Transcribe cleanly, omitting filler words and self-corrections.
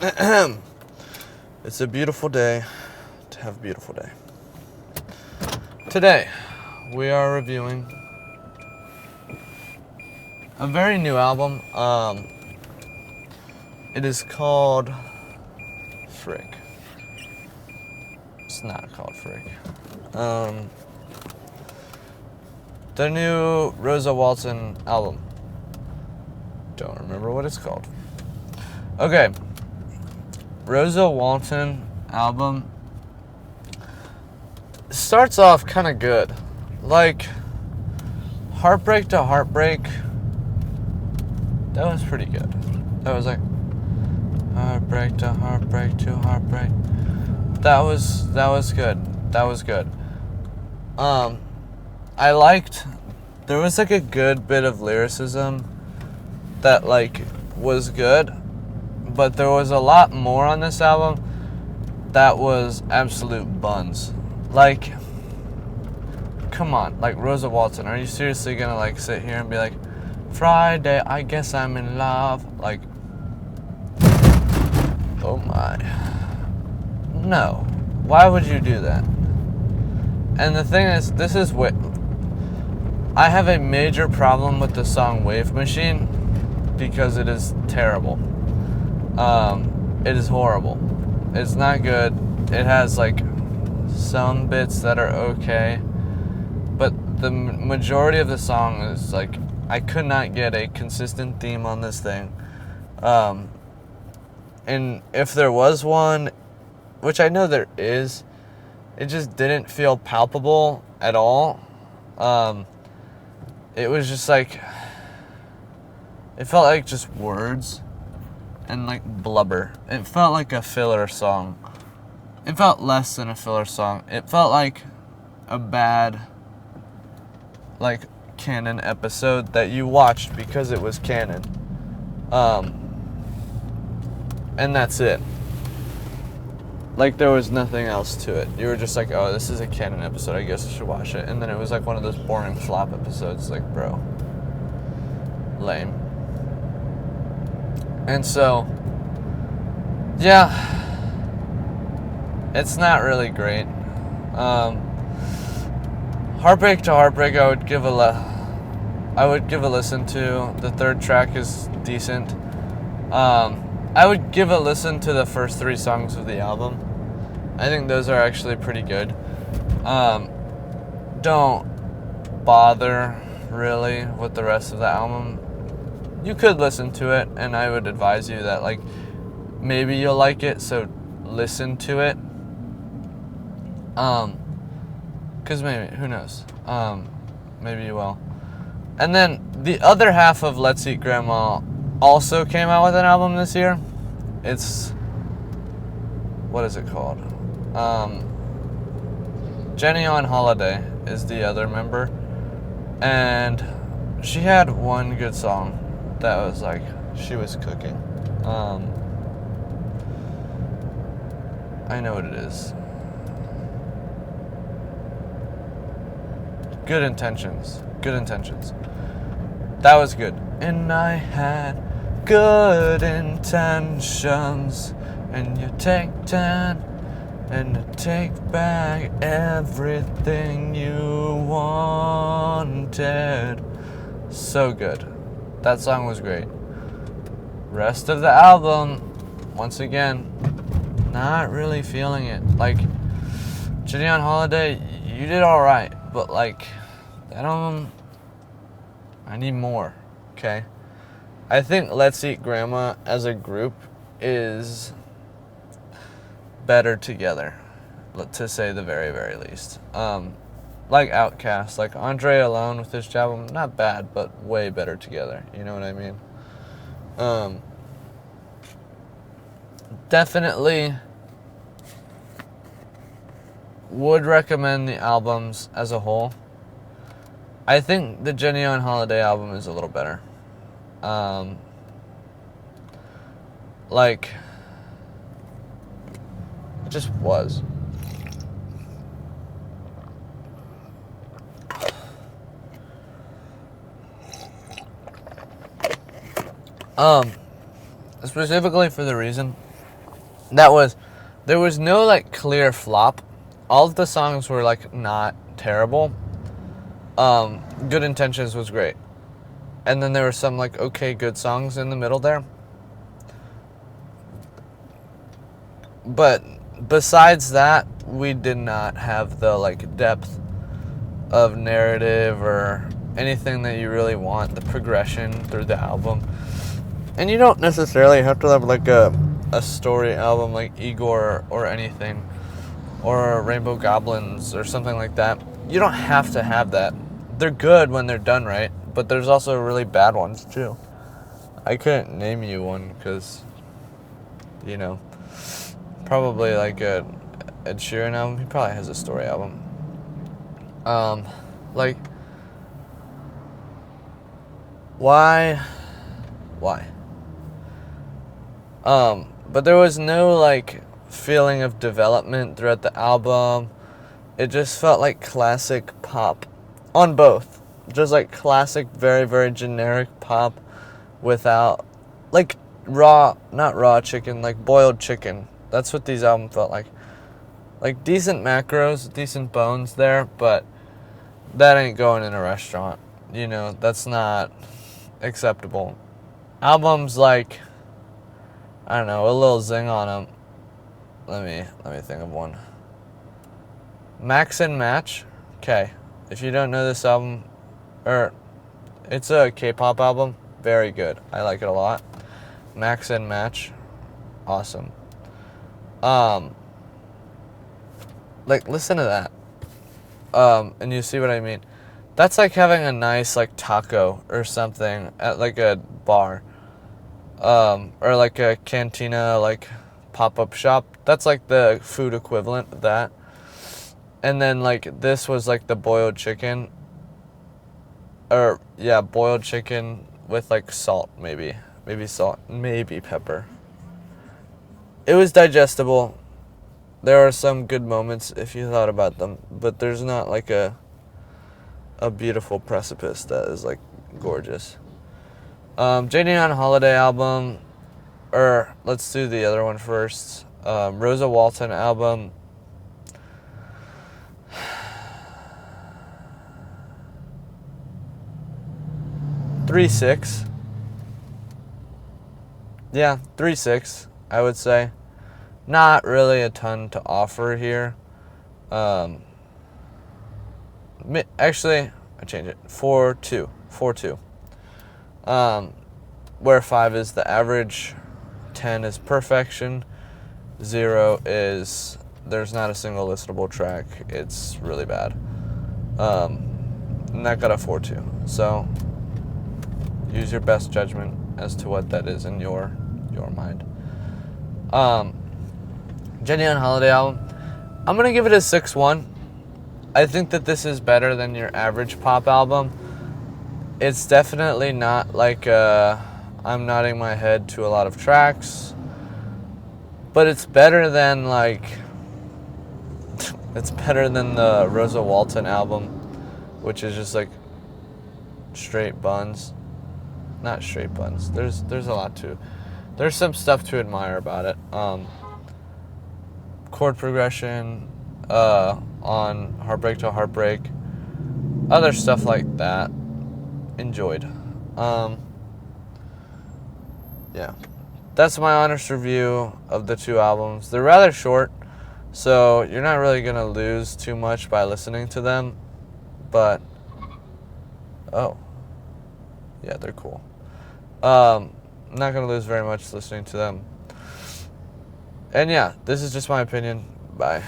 It's a beautiful day to have a beautiful day. Today, we are reviewing a very new album. It is called Frick. It's not called Frick. The new Rosa Walton album. Don't remember what it's called. Okay. Rosa Walton album starts off kind of good. Like, Heartbreak to Heartbreak, that was pretty good. That was like, Heartbreak to Heartbreak to Heartbreak. That was good. That was good. I liked, there was like a good bit of lyricism that like was good, but there was a lot more on this album that was absolute buns. Like, come on, like Rosa Walton, are you seriously gonna like sit here and be like, Friday, I guess I'm in love? Like, oh my. No. Why would you do that? And the thing is, this is what I have a major problem with the song Wave Machine because it is terrible. It is horrible. It's not good. It has like some bits that are okay, but the majority of the song is like, I could not get a consistent theme on this thing. And if there was one, which I know there is, it just didn't feel palpable at all. It was just like, it felt like just words and like blubber. It felt like a filler song. It felt less than a filler song. It felt like a bad, like, canon episode that you watched because it was canon. And that's it. Like, there was nothing else to it. You were just like, oh, this is a canon episode, I guess I should watch it. And then it was like one of those boring flop episodes. Like, bro. Lame. And so, yeah. It's not really great. Heartbreak to Heartbreak, I would give a listen to. The third track is decent. I would give a listen to the first 3 songs of the album. I think those are actually pretty good. Don't bother really with the rest of the album. You could listen to it, and I would advise you that like maybe you'll like it, so listen to it. 'Cause maybe, who knows? Maybe you will. And then the other half of Let's Eat Grandma also came out with an album this year. It's, what is it called? Jenny on Holiday is the other member, and she had one good song that was like, she was cooking. I know what it is. Good Intentions. Good Intentions. That was good. And I had good intentions, and you take 10 and you take back everything you wanted. So good. That song was great. Rest of the album, once again, not really feeling it. Like, Jenny on Holiday, you did alright, but like, that album, I need more, okay? I think Let's Eat Grandma as a group is better together, to say the very, very least. Like Outkast, like Andre alone with this album, not bad, but way better together. You know what I mean? Definitely would recommend the albums as a whole. I think the Jenny on Holiday album is a little better. Like, it just was. Specifically for the reason There was no like clear flop. All of the songs were like not terrible. Good Intentions was great. And then there were some like okay good songs in the middle there. But besides that, we did not have the like depth of narrative or anything that you really want, the progression through the album. And you don't necessarily have to have like a story album like Igor or anything, or Rainbow Goblins or something like that. You don't have to have that. They're good when they're done right, but there's also really bad ones too. I couldn't name you one because, you know, probably like a Ed Sheeran album. He probably has a story album. Like, why? But there was no like feeling of development throughout the album. It just felt like classic pop on both. Just like classic, very, very generic pop without like not raw chicken, like boiled chicken. That's what these albums felt like. Like decent macros, decent bones there, but that ain't going in a restaurant. You know, that's not acceptable. Albums like, I don't know, a little zing on them. Let me think of one. Max and Match. Okay, if you don't know this album, it's a K-pop album. Very good. I like it a lot. Max and Match. Awesome. Like listen to that. And you see what I mean. That's like having a nice like taco or something at like a bar. Or like a cantina, like pop-up shop. That's like the food equivalent of that. And then like this was like the boiled chicken. Or yeah, boiled chicken with like salt, maybe salt, maybe pepper. It was digestible. There are some good moments if you thought about them, but there's not like a beautiful precipice that is like gorgeous. JD on Holiday album, or let's do the other one first. Rosa Walton album. .36. Yeah, 3.6, I would say. Not really a ton to offer here. Actually, I changed it. 4.2. 4.2. Where 5 is the average, 10 is perfection, 0 is there's not a single listenable track. It's really bad. And that got a 4.2. So use your best judgment as to what that is in your mind. Jenny on Holiday album, I'm gonna give it a 6.1. I think that this is better than your average pop album. It's definitely not like I'm nodding my head to a lot of tracks, but it's better than like it's better than the Rosa Walton album, which is just like straight buns. Not straight buns. There's a lot to. There's some stuff to admire about it. Chord progression on Heartbreak to Heartbreak. Other stuff like that. Enjoyed. Yeah. That's my honest review of the two albums. They're rather short, so you're not really going to lose too much by listening to them. But, oh. Yeah, they're cool. I'm not going to lose very much listening to them. And yeah, this is just my opinion. Bye.